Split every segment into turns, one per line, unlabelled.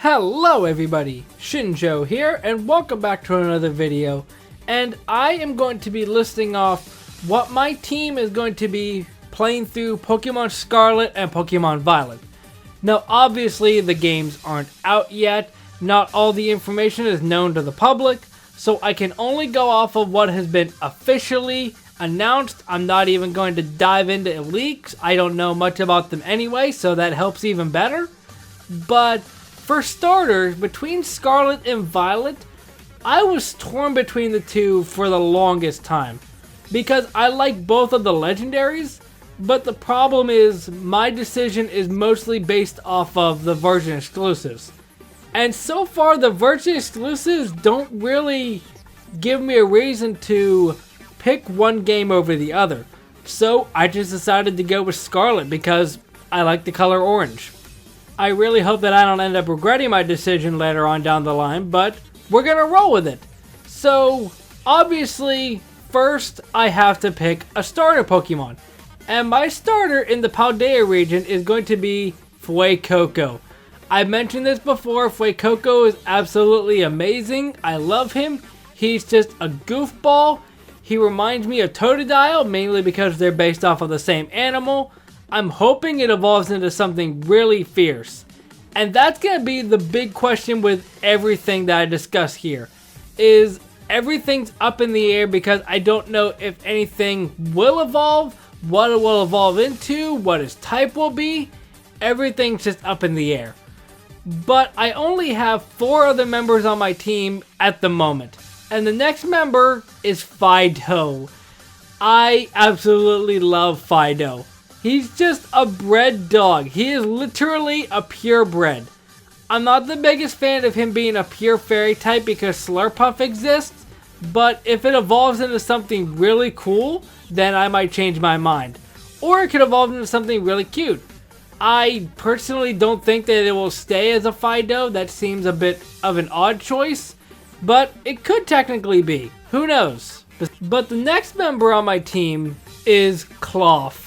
Hello everybody, Shinjo here, and welcome back to another video. And I am going to be listing off what my team is going to be playing through Pokemon Scarlet and Pokemon Violet. Now obviously the games aren't out yet, not all the information is known to the public, so I can only go off of what has been officially announced. I'm not even going to dive into leaks, I don't know much about them anyway, so that helps even better. But for starters, between Scarlet and Violet, I was torn between the two for the longest time. Because I like both of the legendaries, but the problem is my decision is mostly based off of the version exclusives. And so far the version exclusives don't really give me a reason to pick one game over the other. So I just decided to go with Scarlet because I like the color orange. I really hope that I don't end up regretting my decision later on down the line, but we're gonna roll with it. So, obviously, first I have to pick a starter Pokemon. And my starter in the Paldea region is going to be Fuecoco. I've mentioned this before, Fuecoco is absolutely amazing. I love him. He's just a goofball. He reminds me of Totodile, mainly because they're based off of the same animal. I'm hoping it evolves into something really fierce. And that's going to be the big question with everything that I discuss here. Is everything's up in the air because I don't know if anything will evolve, what it will evolve into, what its type will be. Everything's just up in the air. But I only have 4 other members on my team at the moment. And the next member is Fido. I absolutely love Fido. He's just a bred dog. He is literally a purebred. I'm not the biggest fan of him being a pure fairy type because Slurpuff exists, but if it evolves into something really cool, then I might change my mind. Or it could evolve into something really cute. I personally don't think that it will stay as a Fido. That seems a bit of an odd choice, but it could technically be. Who knows? But the next member on my team is Cloth.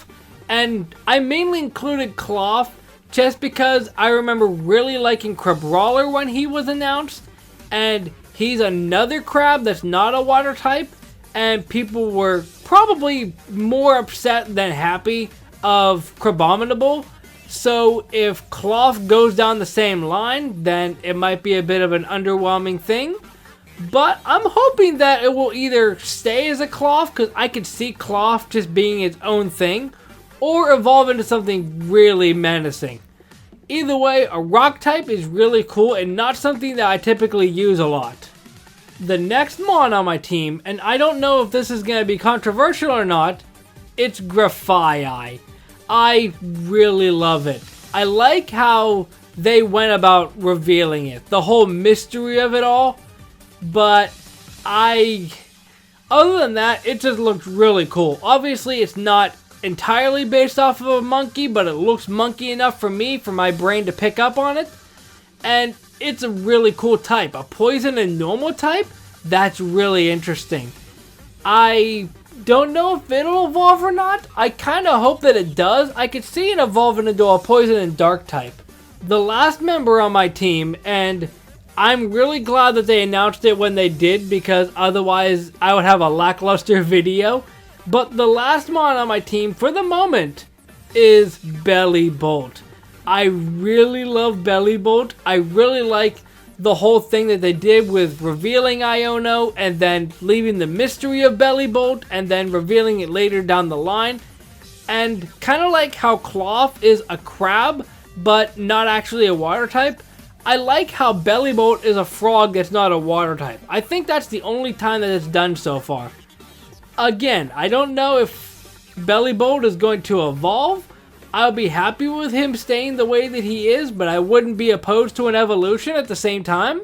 And I mainly included Cloth just because I remember really liking Crabrawler when he was announced. And he's another crab that's not a water type. And people were probably more upset than happy of Crabominable. So if Cloth goes down the same line, then it might be a bit of an underwhelming thing. But I'm hoping that it will either stay as a Cloth, because I could see Cloth just being its own thing, or evolve into something really menacing. Either way, a rock type is really cool and not something that I typically use a lot. The next Mon on my team, and I don't know if this is going to be controversial or not, it's Grafaiai. I really love it. I like how they went about revealing it, the whole mystery of it all, but other than that, it just looks really cool. Obviously, it's not entirely based off of a monkey, but it looks monkey enough for me, for my brain to pick up on it. And it's a really cool type. A poison and normal type? That's really interesting. I don't know if it'll evolve or not. I kind of hope that it does. I could see it evolving into a poison and dark type. The last member on my team, and I'm really glad that they announced it when they did, because otherwise I would have a lackluster video. But the last Mon on my team, for the moment, is Bellibolt. I really love Bellibolt. I really like the whole thing that they did with revealing Iono, and then leaving the mystery of Bellibolt, and then revealing it later down the line. And kind of like how Cloth is a crab, but not actually a water type, I like how Bellibolt is a frog that's not a water type. I think that's the only time that it's done so far. Again, I don't know if Bellibolt is going to evolve. I'll be happy with him staying the way that he is, but I wouldn't be opposed to an evolution at the same time.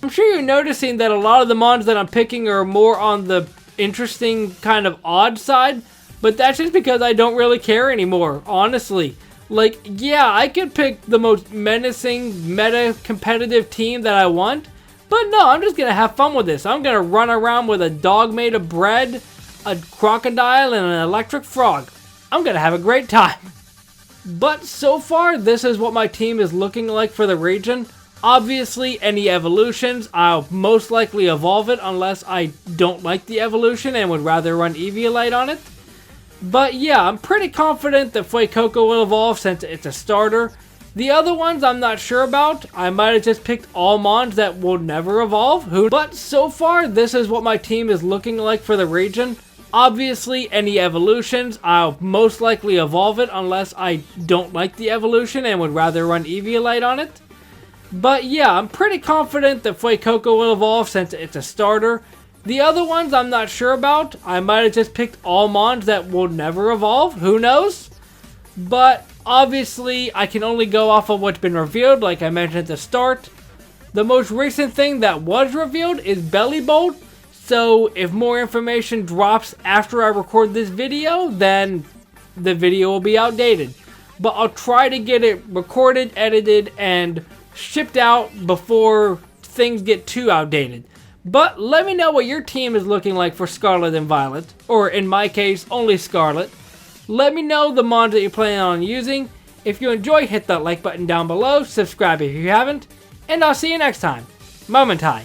I'm sure you're noticing that a lot of the Mons that I'm picking are more on the interesting, kind of odd side, but that's just because I don't really care anymore, honestly. Like, yeah, I could pick the most menacing, meta-competitive team that I want, but no, I'm just gonna have fun with this. I'm gonna run around with a dog made of bread, a crocodile, and an electric frog. I'm gonna have a great time. But so far, this is what my team is looking like for the region. Obviously, any evolutions, I'll most likely evolve it unless I don't like the evolution and would rather run Eviolite on it. But yeah, I'm pretty confident that Fuecoco will evolve since it's a starter. The other ones I'm not sure about. I might have just picked all mons that will never evolve. But so far, this is what my team is looking like for the region. Obviously, any evolutions, I'll most likely evolve it unless I don't like the evolution and would rather run Eviolite on it. But yeah, I'm pretty confident that Fuecoco will evolve since it's a starter. The other ones I'm not sure about. I might have just picked all mons that will never evolve. Who knows? But obviously, I can only go off of what's been revealed, like I mentioned at the start. The most recent thing that was revealed is Bellibolt. So if more information drops after I record this video, then the video will be outdated. But I'll try to get it recorded, edited, and shipped out before things get too outdated. But let me know what your team is looking like for Scarlet and Violet, or in my case, only Scarlet. Let me know the mons that you're planning on using. If you enjoy, hit that like button down below, subscribe if you haven't, and I'll see you next time. Momentai.